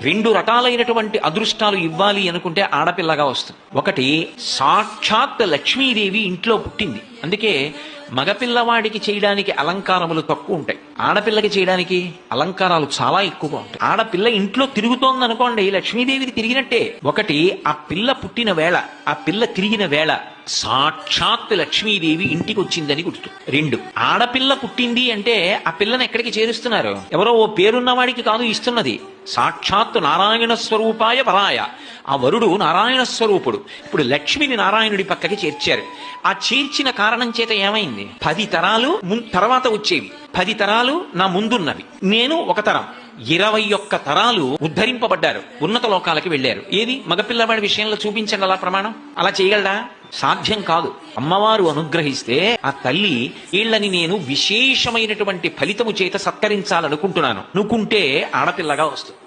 రెండు రకాలైనటువంటి అదృష్టాలు ఇవ్వాలి అనుకుంటే ఆడపిల్లగా వస్తుంది. ఒకటి, సాక్షాత్ లక్ష్మీదేవి ఇంట్లో పుట్టింది, అందుకే మగపిల్లవాడికి చేయడానికి అలంకారములు తక్కువ ఉంటాయి, ఆడపిల్లకి చేయడానికి అలంకారాలు చాలా ఎక్కువగా ఉంటాయి. ఆడపిల్ల ఇంట్లో తిరుగుతోంది అనుకోండి, లక్ష్మీదేవిది తిరిగినట్టే. ఒకటి, ఆ పిల్ల పుట్టిన వేళ, ఆ పిల్ల తిరిగిన వేళ సాక్షాత్ లక్ష్మీదేవి ఇంటికి వచ్చిందని గుర్తు. రెండు, ఆడపిల్ల పుట్టింది అంటే ఆ పిల్లని ఎక్కడికి చేరుస్తున్నారు? ఎవరో ఓ పేరున్నవాడికి కాదు ఇస్తున్నది, సాక్షాత్ నారాయణ స్వరూపాయ వరాయ. ఆ వరుడు నారాయణ స్వరూపుడు. ఇప్పుడు లక్ష్మిని నారాయణుడి పక్కకి చేర్చారు. ఆ చేర్చిన కారణం చేత ఏమైంది? 10 తరాలు తర్వాత వచ్చేవి, 10 తరాలు నా ముందున్నవి, నేను ఒక తరం, 21 తరాలు ఉద్ధరింపబడ్డారు, ఉన్నత లోకాలకి వెళ్ళారు. ఏది మగపిల్లవాడి విషయంలో చూపించండి అలా ప్రమాణం. అలా చేయగలడా? సాధ్యం కాదు. అమ్మవారు అనుగ్రహిస్తే ఆ తల్లి వీళ్ళని నేను విశేషమైనటువంటి ఫలితము చేత సత్కరించాలనుకుంటున్నాను అనుకుంటే ఆడపిల్లగా వస్తుంది.